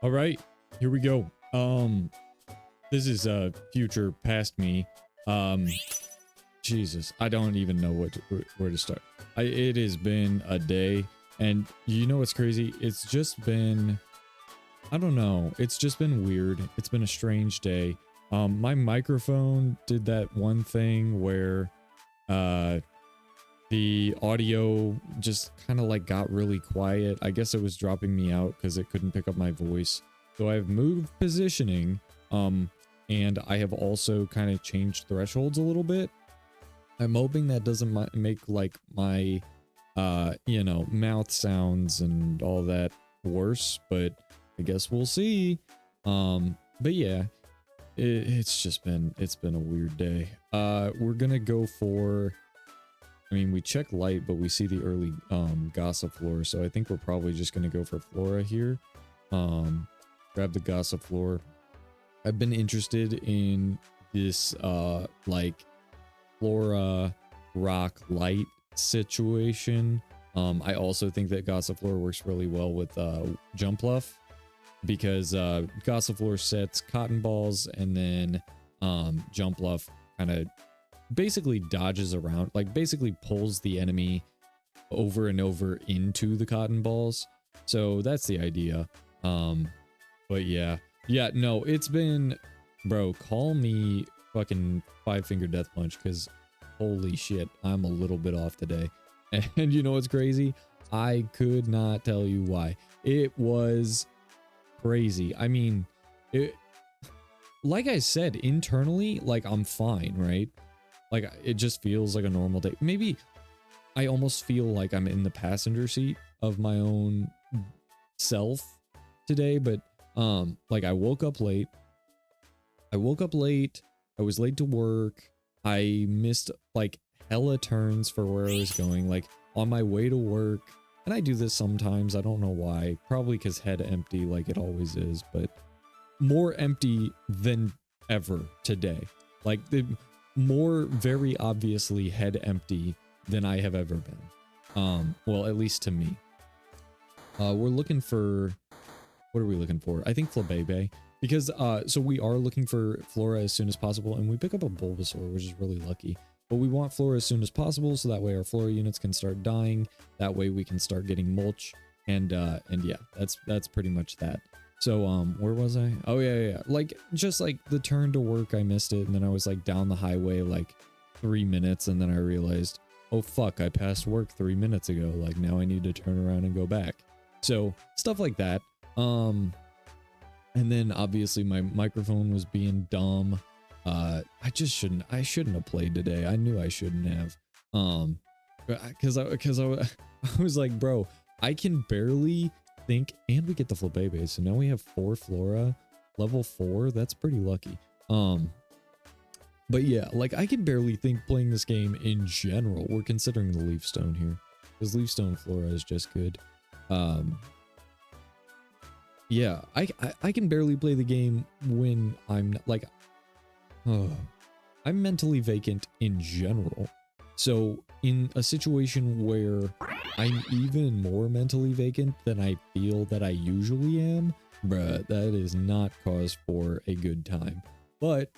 All right, here we go. This is future past me. Jesus, I don't even know where to start. It has been a day, and you know what's crazy? It's just been, I don't know. It's just been weird. It's been a strange day. My microphone did that one thing where the audio just kind of like got really quiet. I guess it was dropping me out because it couldn't pick up my voice. So I've moved positioning, and I have also kind of changed thresholds a little bit. I'm hoping that doesn't make like my, you know, mouth sounds and all that worse, but I guess we'll see. But yeah, it's been a weird day. We're gonna go for, I mean, we check light, but we see the early Gossip Flora, so I think we're probably just gonna go for Flora here. Grab the Gossip Flora. I've been interested in this like Flora rock light situation. I also think that Gossifleur works really well with Jumpluff, because Gossifleur sets cotton balls, and then Jumpluff kind of basically dodges around, like basically pulls the enemy over and over into the cotton balls. So that's the idea. But yeah, no, it's been, bro, call me fucking 5-finger death punch, because holy shit, I'm a little bit off today. And you know what's crazy? I could not tell you why. It was crazy. I mean, like I said, internally, like I'm fine, right? Like it just feels like a normal day. Maybe I almost feel like I'm in the passenger seat of my own self today, but like I woke up late. I was late to work. I missed like hella turns for where I was going, like on my way to work. And I do this sometimes. I don't know why. Probably because head empty, like it always is, but more empty than ever today. Like the more very obviously head empty than I have ever been. Well, at least to me. We're looking for, what are we looking for? I think Flabebe. Because, so we are looking for Flora as soon as possible, and we pick up a Bulbasaur, which is really lucky. But we want Flora as soon as possible, so that way our Flora units can start dying. That way we can start getting mulch, and yeah, that's pretty much that. So, where was I? Oh, yeah. Like, just like the turn to work, I missed it, and then I was like down the highway like 3 minutes, and then I realized, oh fuck, I passed work 3 minutes ago. Like, now I need to turn around and go back. So, stuff like that. And then obviously my microphone was being dumb. I shouldn't have played today. I knew I shouldn't have. Cause I was like, bro, I can barely think, and we get the Flabebe. So now we have 4 Flora, level 4. That's pretty lucky. But yeah, like I can barely think playing this game in general. We're considering the Leaf Stone here, because Leaf Stone Flora is just good. Yeah, I can barely play the game when I'm like, I'm mentally vacant in general. So in a situation where I'm even more mentally vacant than I feel that I usually am, bruh, that is not cause for a good time. But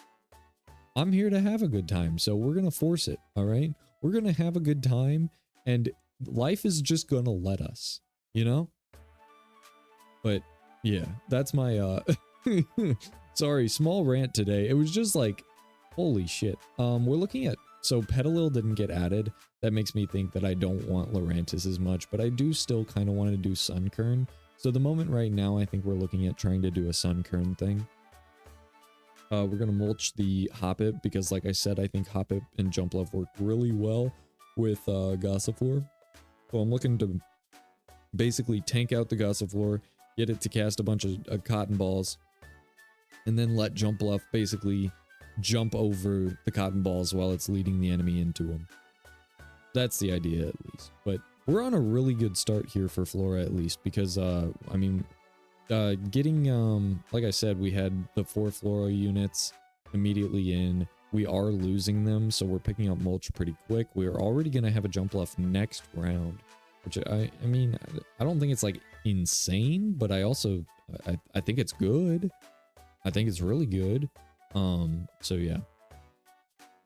I'm here to have a good time, so we're gonna force it, all right? We're gonna have a good time, and life is just gonna let us, you know? But yeah, that's my sorry, small rant today. It was just like, holy shit. We're looking at, so Petalil didn't get added. That makes me think that I don't want Lurantis as much, but I do still kind of want to do Sunkern. So the moment right now, I think we're looking at trying to do a Sunkern thing. We're gonna mulch the Hoppip, because like I said, I think Hoppip and Jumpluff work really well with Gossifleur. So I'm looking to basically tank out the Gossifleur, get it to cast a bunch of cotton balls, and then let Jumpluff basically jump over the cotton balls while it's leading the enemy into them. That's the idea, at least. But we're on a really good start here for Flora, at least, because, I mean, getting, like I said, we had the 4 Flora units immediately in. We are losing them, so we're picking up mulch pretty quick. We're already going to have a Jumpluff next round, which I mean, I don't think it's like insane, but I also I think it's good. I think it's really good. So yeah.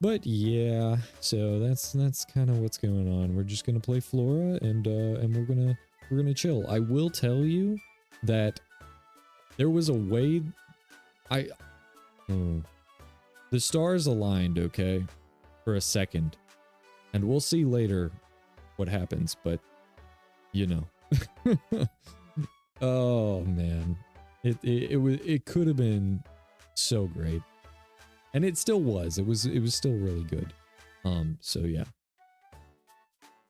But yeah, so that's kind of what's going on. We're just gonna play Flora and we're gonna chill. I will tell you that there was a way the stars aligned, okay, for a second, and we'll see later what happens. But you know, oh man, it could have been so great. And it still was. It was still really good. So yeah.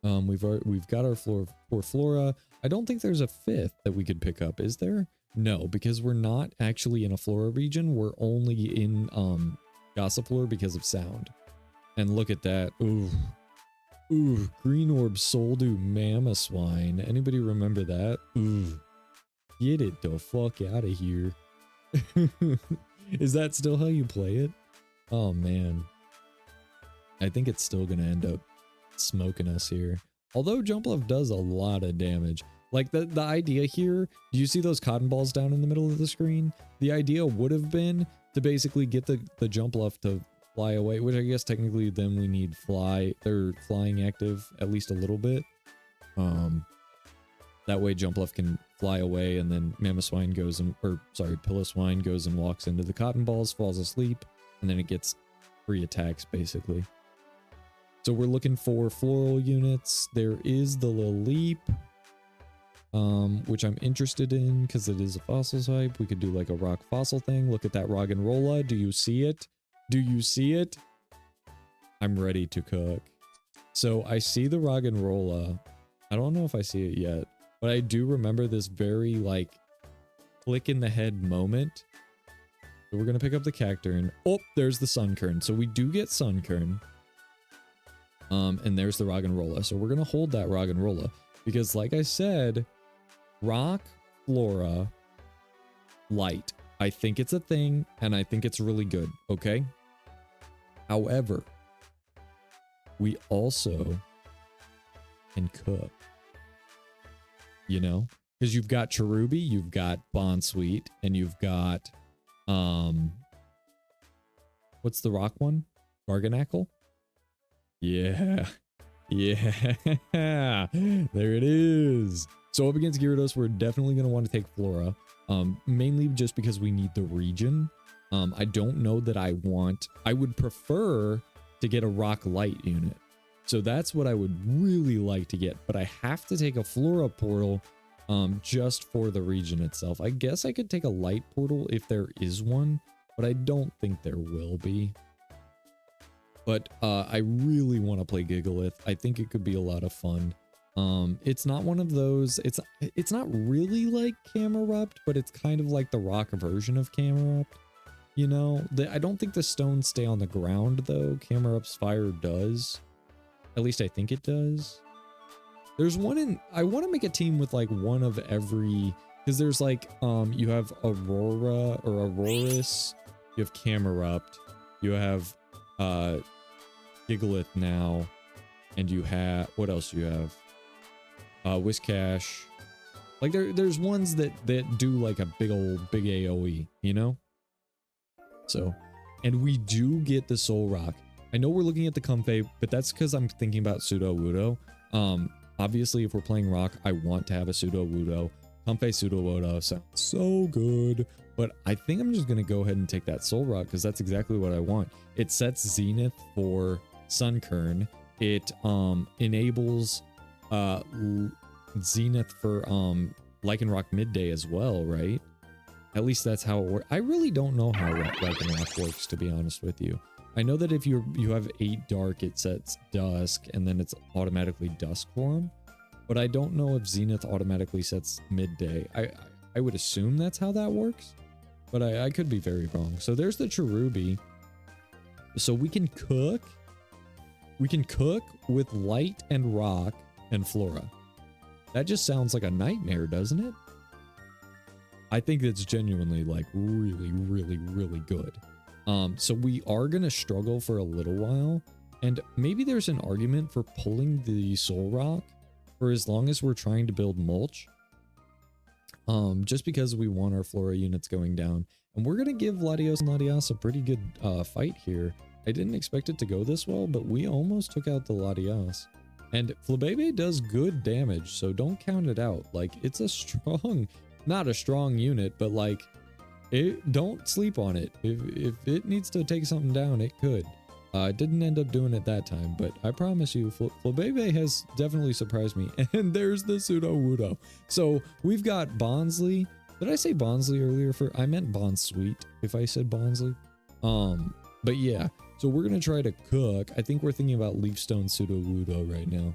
We've got our Flora. I don't think there's a fifth that we could pick up, is there? No, because we're not actually in a Flora region. We're only in Gossiflor because of sound. And look at that. Ooh. Ooh, Green Orb Soldu Mamoswine. Anybody remember that? Ooh. Get it the fuck out of here. Is that still how you play it? Oh man, I think it's still gonna end up smoking us here. Although Jump Left does a lot of damage. Like the idea here, do you see those cotton balls down in the middle of the screen? The idea would have been to basically get the Jump Left to fly away, which I guess technically then we need flying active at least a little bit. That way Jump Left can fly away, and then Mamoswine goes and, Piloswine goes and walks into the cotton balls, falls asleep, and then it gets free attacks basically. So we're looking for floral units. There is the Laleep, which I'm interested in because it is a fossil type. We could do like a rock fossil thing. Look at that Roggenrola. Do you see it? Do you see it? I'm ready to cook. So I see the Roggenrola. I don't know if I see it yet, but I do remember this very like click in the head moment. So we're going to pick up the Cacturne. Oh, there's the Sunkern. So we do get Sunkern. And there's the Roggenrola. So we're going to hold that Roggenrola because like I said, rock, flora, light. I think it's a thing and I think it's really good. Okay. However, we also can cook, you know, because you've got Cherubi, you've got Bonsweet, and you've got what's the rock one? Garganackle? Yeah. Yeah. There it is. So up against Gyarados, we're definitely going to want to take Flora. Mainly just because we need the region. I don't know that I would prefer to get a rock light unit. So that's what I would really like to get, but I have to take a Flora portal just for the region itself. I guess I could take a light portal if there is one, but I don't think there will be. But I really want to play Gigalith. I think it could be a lot of fun. It's not one of those, it's not really like Camerupt, but it's kind of like the rock version of Camerupt. You know, I don't think the stones stay on the ground though. Camerupt's fire does. At least I think it does. There's one I want to make a team with like one of every, because there's like, you have Aurora or Aurorus, you have Camerupt, you have, Gigalith now, and you have, what else do you have? Whiscash. Like there's ones that do like a big AoE, you know? So, and we do get the Soul Rock. I know we're looking at the Comfey, but that's because I'm thinking about Sudowoodo. Obviously, if we're playing Rock, I want to have a Sudowoodo. Comfey Sudowoodo sounds so good, but I think I'm just going to go ahead and take that Soul Rock because that's exactly what I want. It sets Zenith for Sunkern. It enables Zenith for Lycanroc Midday as well, right? At least that's how it works. I really don't know how Lycanroc works, to be honest with you. I know that if you have 8 dark, it sets dusk, and then it's automatically dusk for him. But I don't know if Zenith automatically sets midday. I would assume that's how that works, but I could be very wrong. So there's the Cherubi. So we can cook. We can cook with light and rock and flora. That just sounds like a nightmare, doesn't it? I think it's genuinely like really, really, really good. So we are going to struggle for a little while, and maybe there's an argument for pulling the Soul Rock for as long as we're trying to build mulch. just because we want our Flora units going down. And we're going to give Latios and Latias a pretty good fight here. I didn't expect it to go this well, but we almost took out the Latias. And Flabebe does good damage, so don't count it out. Like, it's a strong, not a strong unit, but like, don't sleep on it. If it needs to take something down, it could. It didn't end up doing it that time, but I promise you, Flabebe has definitely surprised me. And there's the Pseudo Wudo. So we've got Bonsley. Did I say Bonsley earlier? I meant Bonsweet if I said Bonsley. But yeah, so we're gonna try to cook. I think we're thinking about Leafstone Pseudo Wudo right now,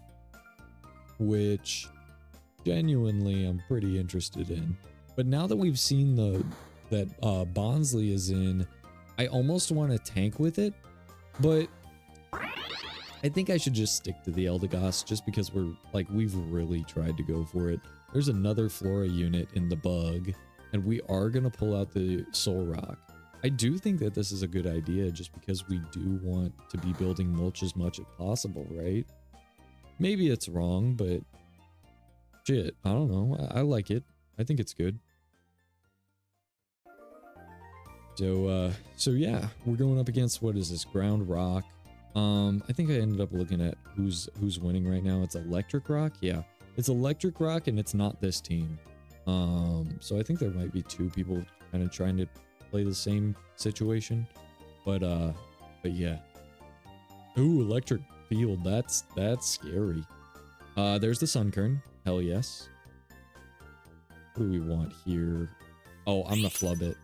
which genuinely I'm pretty interested in. But now that we've seen that Bonsley is in, I almost want to tank with it. But I think I should just stick to the Eldegoss just because we've really tried to go for it. There's another Flora unit in the bug, and we are going to pull out the Soul Rock. I do think that this is a good idea just because we do want to be building mulch as much as possible, right? Maybe it's wrong, but shit, I don't know. I like it. I think it's good. So yeah, we're going up against, what is this, Ground Rock. I think I ended up looking at who's winning right now. It's Electric Rock. Yeah, it's Electric Rock, and it's not this team. So I think there might be two people kind of trying to play the same situation, but yeah. Ooh, Electric Field. That's scary. There's the Sunkern. Hell yes. What do we want here? Oh, I'm gonna flub it.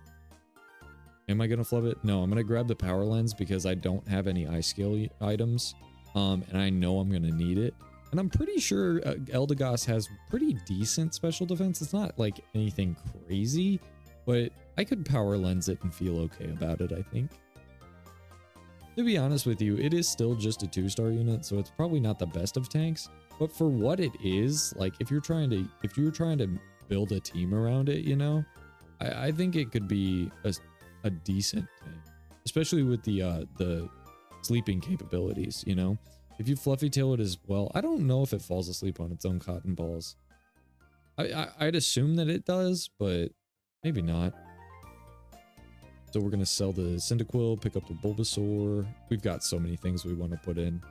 Am I gonna flub it? No, I'm gonna grab the power lens because I don't have any ice scale items, and I know I'm gonna need it. And I'm pretty sure Eldegoss has pretty decent special defense. It's not like anything crazy, but I could power lens it and feel okay about it, I think. To be honest with you, it is still just a 2-star unit, so it's probably not the best of tanks. But for what it is, like if you're trying to build a team around it, you know, I think it could be a decent tank, especially with the sleeping capabilities, you know. If you fluffy tail it as well, I don't know if it falls asleep on its own cotton balls. I'd assume that it does, but maybe not. So we're gonna sell the Cyndaquil, pick up the Bulbasaur. We've got so many things we want to put in.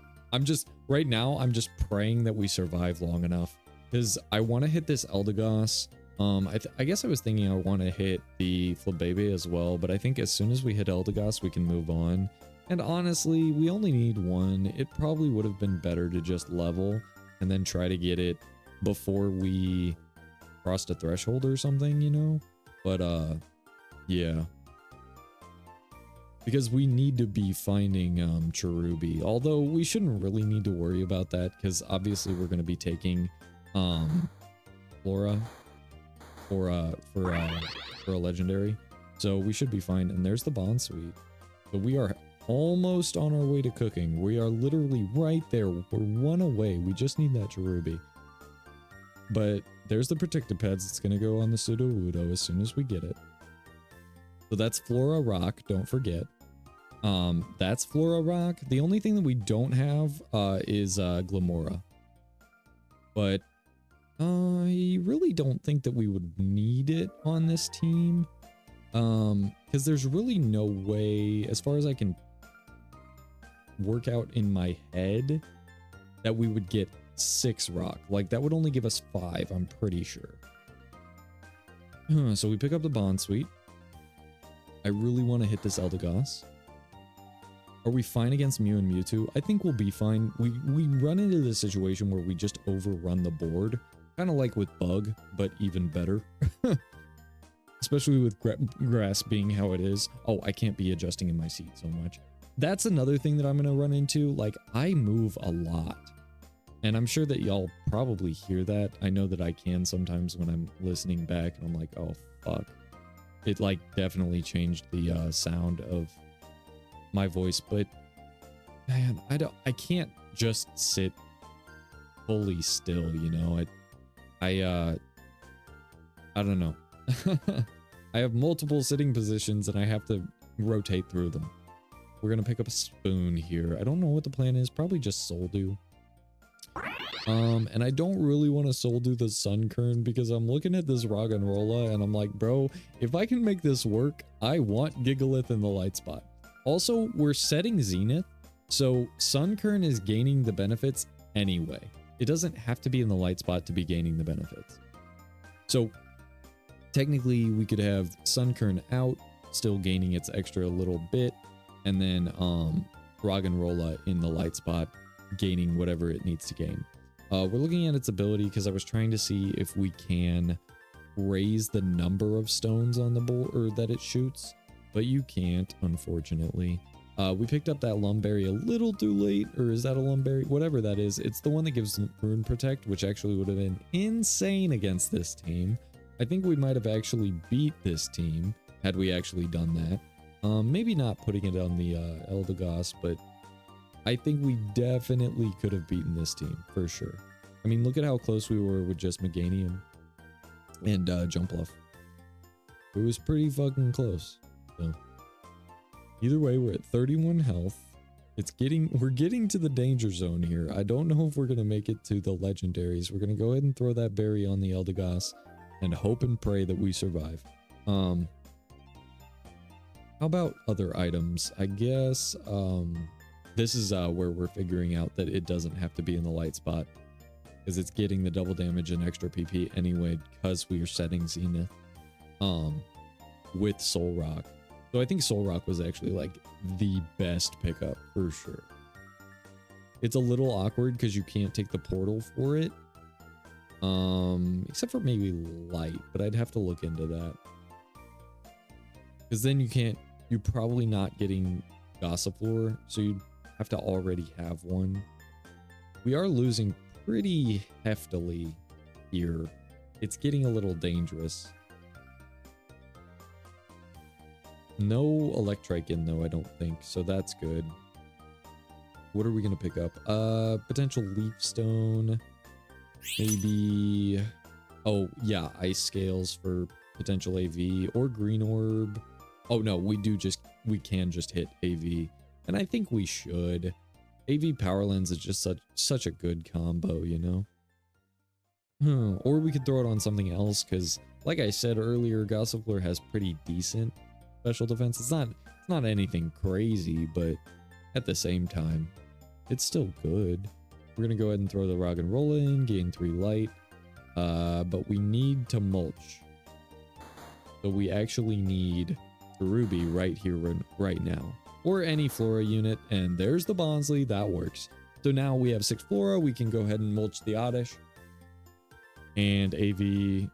Right now I'm just praying that we survive long enough, because I want to hit this Eldegoss. I guess I was thinking I want to hit the Flabebe as well, but I think as soon as we hit Eldegoss, we can move on. And honestly, we only need one. It probably would have been better to just level and then try to get it before we crossed a threshold or something, you know? But, yeah. Because we need to be finding, Cherubi. Although we shouldn't really need to worry about that, because obviously we're going to be taking, Flora for a legendary, so we should be fine. And there's the Bond Suite. So we are almost on our way to cooking. We are literally right there. We're one away. We just need that Cherubi. But there's the Protective Pads. It's gonna go on the Pseudo Wudo as soon as we get it. So that's Flora Rock, don't forget. That's Flora Rock. The only thing that we don't have is Glamora. But I really don't think that we would need it on this team, because there's really no way, as far as I can work out in my head, that we would get 6 rock. Like, that would only give us 5, I'm pretty sure. So we pick up the Bond Suite. I really want to hit this Eldegoss. Are we fine against Mew and Mewtwo? I think we'll be fine. We run into this situation where we just overrun the board. Kind of like with Bug, but even better. Especially with grass being how it is. Oh, I can't be adjusting in my seat so much. That's another thing that I'm going to run into. Like, I move a lot. And I'm sure that y'all probably hear that. I know that I can sometimes when I'm listening back and I'm like, oh, fuck. It, like, definitely changed the sound of my voice. But, man, I can't just sit fully still, you know? I don't know. I have multiple sitting positions and I have to rotate through them. We're gonna pick up a spoon here. I don't know what the plan is. Probably just Soul Dew. And I don't really want to soul do the Sunkern because I'm looking at this Roggenrola and I'm like, bro, if I can make this work, I want Gigalith in the light spot. Also, we're setting Zenith, so Sunkern is gaining the benefits anyway. It doesn't have to be in the light spot to be gaining the benefits. So technically we could have Sunkern out, still gaining its extra little bit, and then Roggenrola in the light spot, gaining whatever it needs to gain. We're looking at its ability because I was trying to see if we can raise the number of stones on the board or that it shoots, but you can't, unfortunately. We picked up that Lumberry a little too late, or is that a Lumberry? Whatever that is, it's the one that gives Rune Protect, which actually would have been insane against this team. I think we might have actually beat this team had we actually done that. Maybe not putting it on the Eldegoss, but I think we definitely could have beaten this team, for sure. I mean, look at how close we were with just Meganium and Jumpluff. It was pretty fucking close. So, either way, we're at 31 health. We're getting to the danger zone here. I don't know if we're going to make it to the legendaries. We're going to go ahead and throw that berry on the Eldegoss and hope and pray that we survive. How about other items? I guess, this is where we're figuring out that it doesn't have to be in the light spot because it's getting the double damage and extra PP anyway because we are setting Zenith with Soul Rock. So I think Soul Rock was actually like the best pickup for sure. It's a little awkward because you can't take the portal for it. Except for maybe light, but I'd have to look into that. Because then you're probably not getting Gossifleur, so you'd have to already have one. We are losing pretty heftily here. It's getting a little dangerous. No Electrike in though, I don't think, so that's good. What are we gonna pick up? Potential Leaf Stone. Maybe, oh yeah, Ice Scales for potential AV or Green Orb. Oh no, we can just hit AV, and I think we should. AV Power Lens is just such a good combo, you know? Or we could throw it on something else, because like I said earlier, Gossifleur has pretty decent special defense. It's not anything crazy, but at the same time, it's still good. We're gonna go ahead and throw the Roggenrola in, gain 3 light, but we need to mulch. So we actually need Ruby right here, right now, or any Flora unit, and there's the Bonsly, that works. So now we have 6 Flora, we can go ahead and mulch the Oddish. And AV,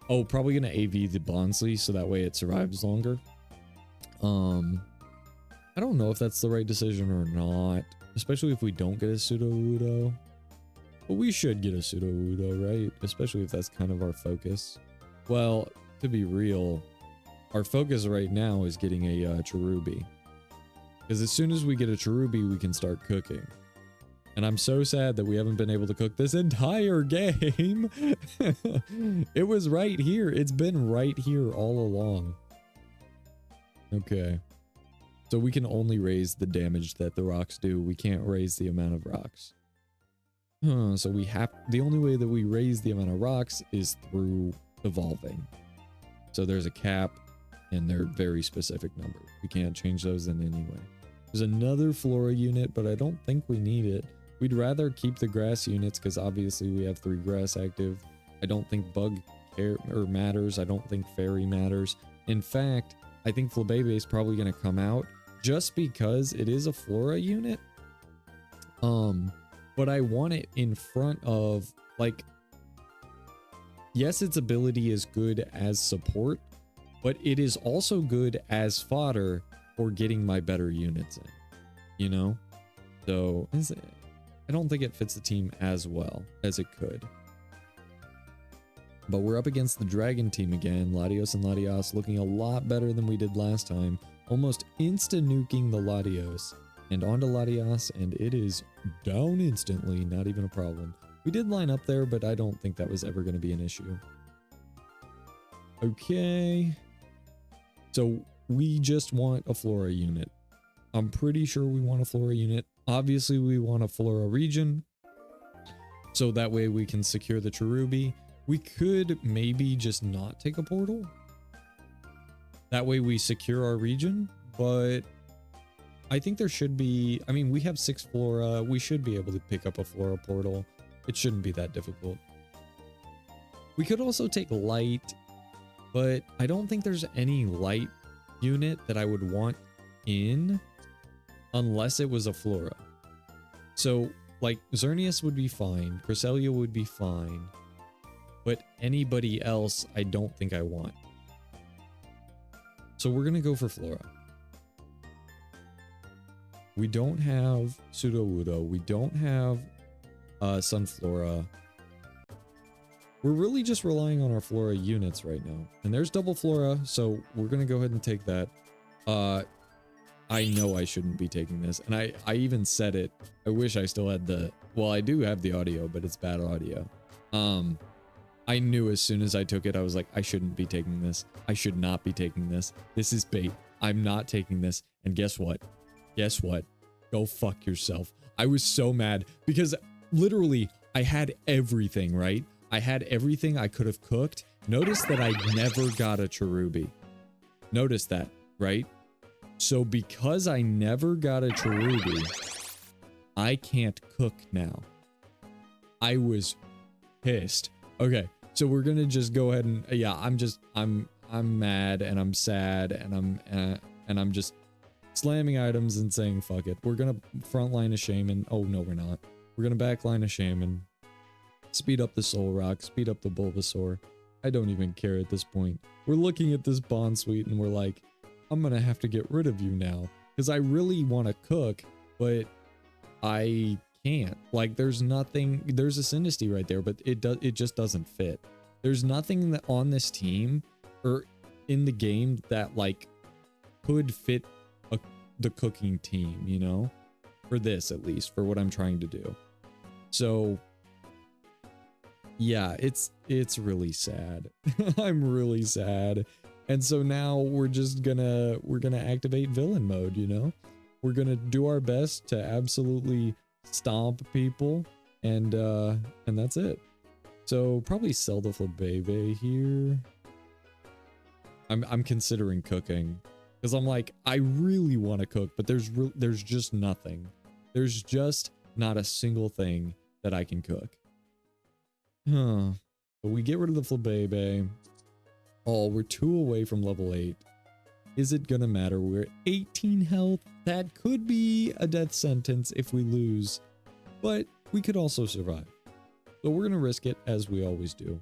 oh, probably gonna AV the Bonsly so that way it survives longer. I don't know if that's the right decision or not, especially if we don't get a Sudowoodo. But we should get a Sudowoodo, right? Especially if that's kind of our focus. Well, to be real, our focus right now is getting a Cherubi. Because as soon as we get a Cherubi, we can start cooking. And I'm so sad that we haven't been able to cook this entire game. It was right here. It's been right here all along. Okay. So we can only raise the damage that the rocks do. We can't raise the amount of rocks. So the only way that we raise the amount of rocks is through evolving. So there's a cap and they're very specific numbers. We can't change those in any way. There's another Flora unit, but I don't think we need it. We'd rather keep the grass units because obviously we have 3 grass active. I don't think bug matters. I don't think fairy matters. In fact, I think Flabebe is probably going to come out just because it is a Flora unit. But I want it in front of, like, yes, its ability is good as support, but it is also good as fodder for getting my better units in, you know? So I don't think it fits the team as well as it could. But we're up against the Dragon team again. Latios and Latias looking a lot better than we did last time. Almost insta-nuking the Latios. And onto Latias, and it is down instantly. Not even a problem. We did line up there, but I don't think that was ever going to be an issue. Okay. So we just want a Flora unit. I'm pretty sure we want a Flora unit. Obviously, we want a Flora region. So that way we can secure the Cherubi. We could maybe just not take a portal. That way we secure our region, but I think there should be, I mean, we have 6 Flora. We should be able to pick up a Flora portal. It shouldn't be that difficult. We could also take light, but I don't think there's any light unit that I would want in unless it was a Flora. So like Xerneas would be fine, Cresselia would be fine, but anybody else I don't think I want. So we're gonna go for Flora. We don't have Sudowoodo, we don't have Sunflora. We're really just relying on our Flora units right now. And there's double Flora, so we're gonna go ahead and take that. I know I shouldn't be taking this, and I even said it. I wish I still had the, well, I do have the audio, but it's bad audio. I knew as soon as I took it, I was like, I shouldn't be taking this. I should not be taking this. This is bait. I'm not taking this. And guess what? Guess what? Go fuck yourself. I was so mad because literally I had everything, right? I had everything I could have cooked. Notice that I never got a Cherubi. Notice that, right? So because I never got a Cherubi, I can't cook now. I was pissed. Okay, so we're gonna just go ahead and yeah, I'm mad and I'm sad and I'm just slamming items and saying fuck it. We're gonna frontline a Shaman. Oh no, we're not. We're gonna backline a Shaman. Speed up the Soul Rock, speed up the Bulbasaur. I don't even care at this point. We're looking at this Bond Suite and we're like, I'm gonna have to get rid of you now because I really want to cook, but I can't. Like, there's nothing. There's a Synesty right there, but it just doesn't fit. There's nothing that on this team or in the game that like could fit the cooking team, you know, for this at least, for what I'm trying to do. So yeah, it's really sad. I'm really sad. And so now we're gonna activate villain mode, you know? We're gonna do our best to absolutely stomp people, and that's it. So probably sell the Flabebe here. I'm considering cooking because I'm like, I really want to cook, but there's just nothing. There's just not a single thing that I can cook. Huh. But we get rid of the Flabebe. Oh, we're 2 away from level 8. Is it gonna matter? We're at 18 health. That could be a death sentence if we lose, but we could also survive. So we're gonna risk it as we always do.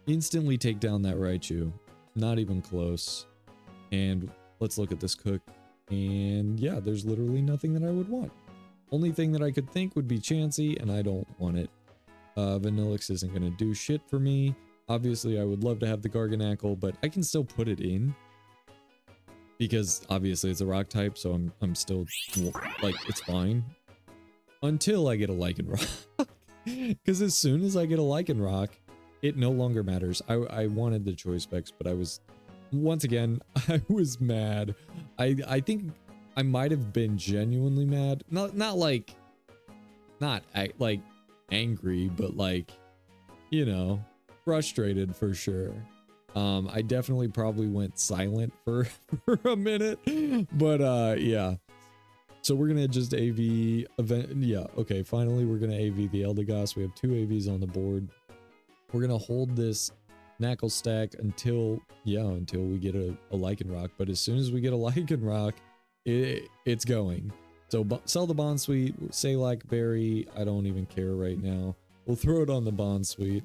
Instantly take down that Raichu. Not even close. And let's look at this cook. And yeah, there's literally nothing that I would want. Only thing that I could think would be Chansey, and I don't want it. Vanillix isn't gonna do shit for me. Obviously, I would love to have the Garganacl, but I can still put it in. Because obviously it's a rock type, so I'm still, like, it's fine. Until I get a Lycanroc. Because as soon as I get a Lycanroc, it no longer matters. I wanted the choice specs, but I was, once again, I was mad. I think I might have been genuinely mad. Not like angry, but like, you know, frustrated for sure. I definitely probably went silent for a minute, but yeah. So we're gonna just AV event. Yeah, okay, finally we're gonna AV the Eldegoss. We have 2 AVs on the board. We're gonna hold this Knackle stack until we get a Lycanroc. But as soon as we get a Lycanroc, it's going. So sell the Bond Suite, say like Berry. I don't even care right now. We'll throw it on the Bond Suite.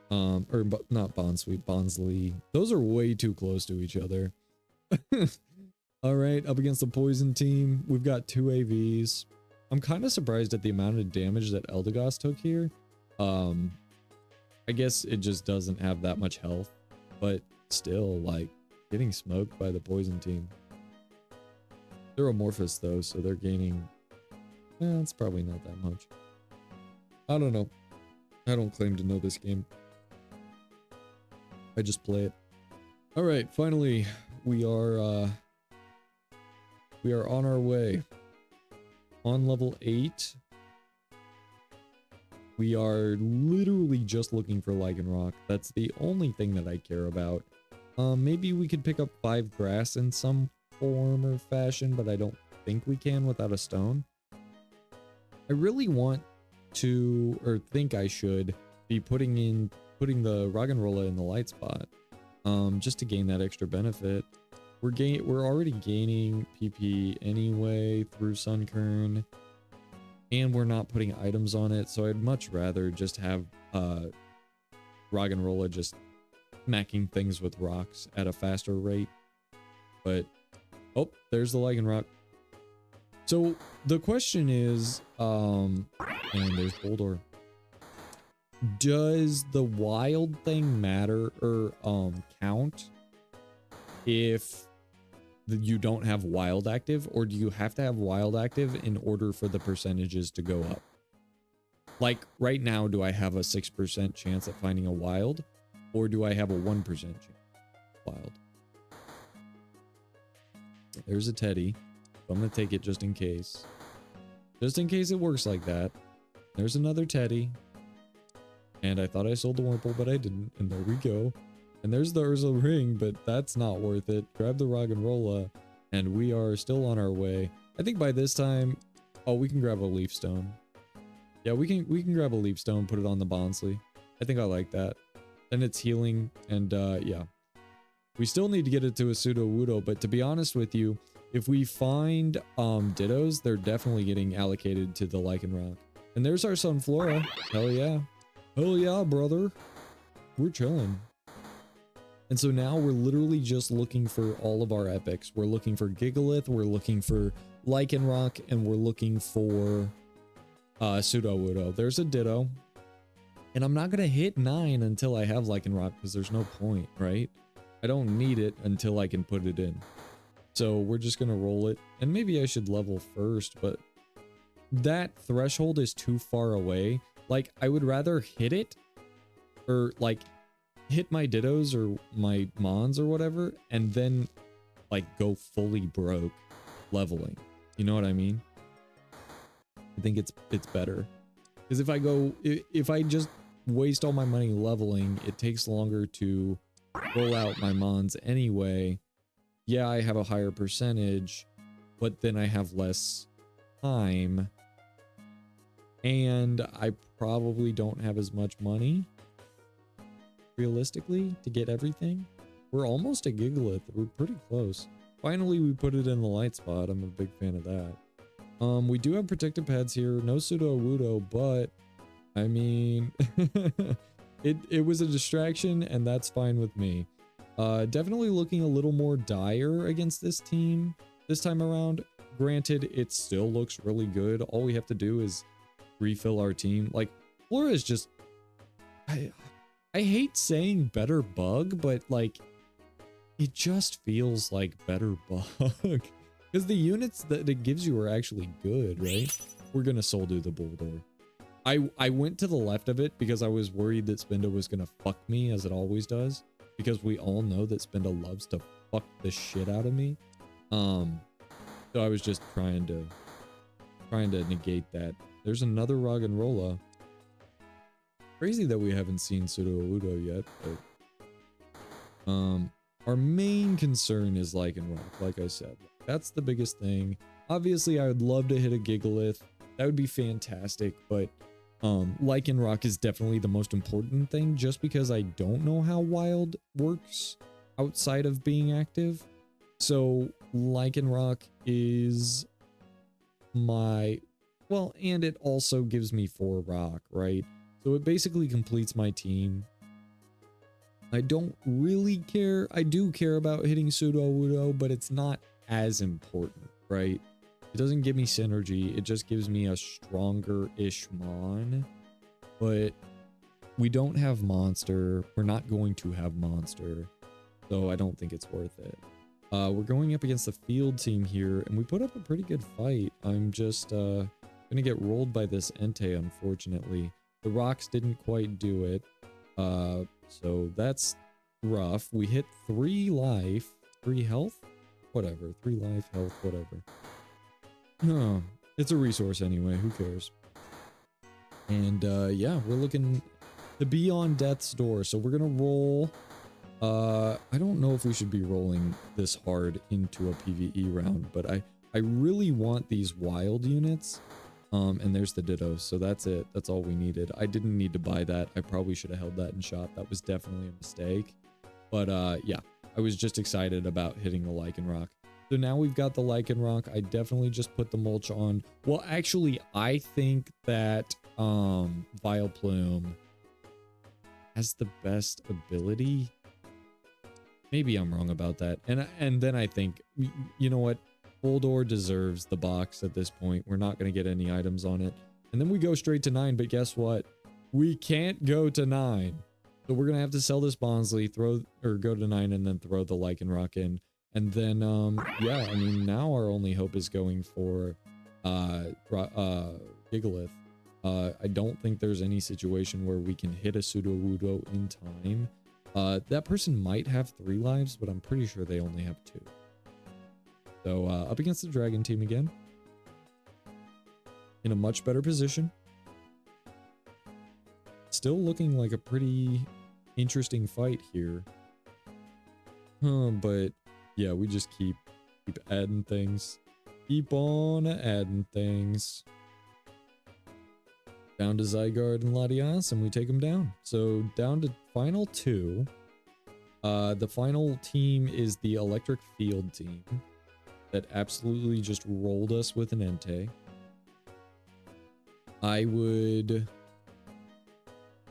Or not Bond Suite, Bonsly. Those are way too close to each other. All right, up against the Poison team, we've got 2 AVs. I'm kind of surprised at the amount of damage that Eldegoss took here. I guess it just doesn't have that much health, but still, like, getting smoked by the Poison team. They're Amorphous though, so they're gaining. It's probably not that much. I don't know. I don't claim to know this game. I just play it. All right, finally, we are on our way. On level 8. We are literally just looking for Lycanroc. That's the only thing that I care about. Maybe we could pick up 5 grass in some form or fashion, but I don't think we can without a stone. I really want to, or think I should, be putting the Roggenrola in the light spot, just to gain that extra benefit. We're already gaining PP anyway through Sunkern, and we're not putting items on it, so I'd much rather just have Roggenrola just smacking things with rocks at a faster rate. But oh, there's the Lycanroc. So the question is, and there's Boldor. Does the wild thing matter or count if you don't have wild active, or do you have to have wild active in order for the percentages to go up? Like right now, do I have a 6% chance at finding a wild, or do I have a 1% chance wild? There's a Teddy. So I'm gonna take it just in case. Just in case it works like that. There's another Teddy. And I thought I sold the Wurmple, but I didn't. And there we go. And there's the Urza ring, but that's not worth it. Grab the Roggenrola, and we are still on our way. I think by this time, oh, we can grab a leaf stone. Yeah, we can grab a leaf stone, put it on the Bonsly. I think I like that. Then it's healing, and yeah. We still need to get it to a Sudowoodo, but to be honest with you, if we find Dittos, they're definitely getting allocated to the Lycanroc. And there's our son Flora. Hell yeah. Hell yeah, brother. We're chilling. And so now we're literally just looking for all of our epics. We're looking for Gigalith, we're looking for Lycanroc, and we're looking for Sudowoodo. There's a Ditto. And I'm not going to hit 9 until I have Lycanroc, because there's no point, right? I don't need it until I can put it in. So we're just going to roll it. And maybe I should level first, but that threshold is too far away. Like, I would rather hit it, or like hit my Dittos or my Mons or whatever, and then like go fully broke leveling. You know what I mean? I think it's better. Because if I just waste all my money leveling, it takes longer to roll out my Mons anyway. Yeah, I have a higher percentage, but then I have less time. And I probably don't have as much money, realistically, to get everything. We're almost at Gigalith. We're pretty close. Finally, we put it in the light spot. I'm a big fan of that. We do have protective pads here. No Sudowoodo, but I mean, it was a distraction, and that's fine with me. Definitely looking a little more dire against this team this time around. Granted, it still looks really good. All we have to do is refill our team. Like, Flora is just, I hate saying better bug, but like, it just feels like better bug. Because the units that it gives you are actually good, right? We're gonna soul do the Boldor. I went to the left of it because I was worried that Spinda was gonna fuck me, as it always does. Because we all know that Spinda loves to fuck the shit out of me. So I was just trying to negate that. There's another Roggenrola. Crazy that we haven't seen Sudowoodo yet, but our main concern is Lycanroc, like I said. That's the biggest thing. Obviously, I would love to hit a Gigalith. That would be fantastic, but Lycanroc is definitely the most important thing, just because I don't know how wild works outside of being active. So Lycanroc is my, well, and it also gives me 4 rock, right? So it basically completes my team. I don't really care. I do care about hitting Sudowoodo, but it's not as important, right? It doesn't give me synergy. It just gives me a stronger-ish Mon. But we don't have Monster. We're not going to have Monster. So I don't think it's worth it. We're going up against the field team here, and we put up a pretty good fight. I'm just gonna get rolled by this Entei, unfortunately. The rocks didn't quite do it. So that's rough. We hit 3 life, 3 health, whatever. 3 life, health, whatever. It's a resource anyway, who cares? And yeah, we're looking to be on death's door. So we're gonna roll. I don't know if we should be rolling this hard into a PvE round, but I really want these wild units. And there's the ditto, so that's it. That's all we needed. I didn't need to buy that. I probably should have held that in shop. That was definitely a mistake. But yeah, I was just excited about hitting the Lycanroc. So now we've got the Lycanroc. I definitely just put the mulch on. Well, actually, I think that Vileplume has the best ability. Maybe I'm wrong about that. And then I think, you know what? Boldor deserves the box at this point. We're not going to get any items on it. And then we go straight to 9, but guess what? We can't go to 9. So we're going to have to sell this Bonsley, go to 9 and then throw the Lycanroc in. And then, yeah, I mean, now our only hope is going for Gigalith. I don't think there's any situation where we can hit a Sudowoodo in time. That person might have 3 lives, but I'm pretty sure they only have 2. So up against the dragon team again. In a much better position. Still looking like a pretty interesting fight here. But yeah, we just keep adding things. Keep on adding things. Down to Zygarde and Latias, and we take them down. So down to final 2. The final team is the Electric Field team that absolutely just rolled us with an Entei. I would...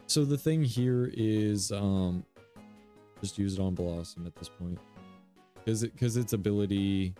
So the thing here is just use it on Blossom at this point. Because its ability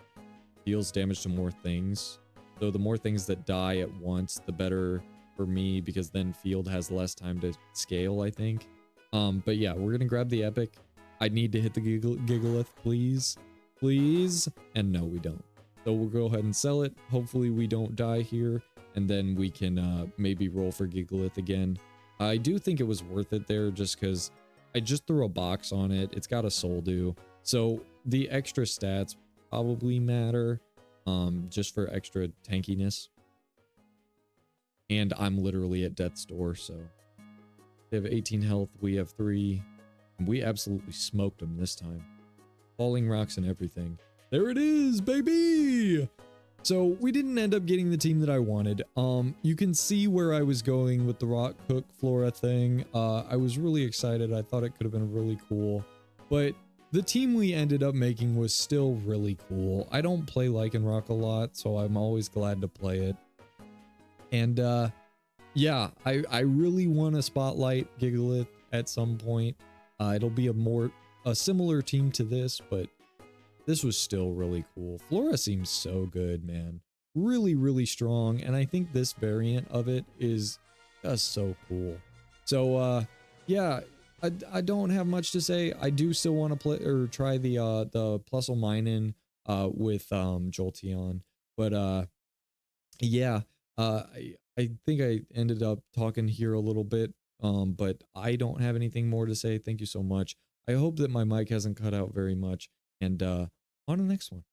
deals damage to more things. So the more things that die at once, the better for me, because then Field has less time to scale, I think. But yeah, we're gonna grab the Epic. I need to hit the Gigalith, please. Please. And no, we don't. So we'll go ahead and sell it. Hopefully we don't die here. And then we can maybe roll for Gigalith again. I do think it was worth it there just because I just threw a box on it. It's got a Soul Dew. So the extra stats probably matter just for extra tankiness. And I'm literally at death's door, so they have 18 health. We have 3. And we absolutely smoked them this time. Falling rocks and everything. There it is, baby! So we didn't end up getting the team that I wanted. You can see where I was going with the Rock Cook Flora thing. I was really excited. I thought it could have been really cool. But the team we ended up making was still really cool. I don't play Lycanroc a lot, so I'm always glad to play it. And yeah, I really want to spotlight Gigalith at some point. It'll be a similar team to this, but this was still really cool. Flora seems so good, man. Really, really strong. And I think this variant of it is just so cool. So, yeah, I don't have much to say. I do still want to play or try the Plusle with Jolteon. But, yeah, I think I ended up talking here a little bit. But I don't have anything more to say. Thank you so much. I hope that my mic hasn't cut out very much. And on to the next one.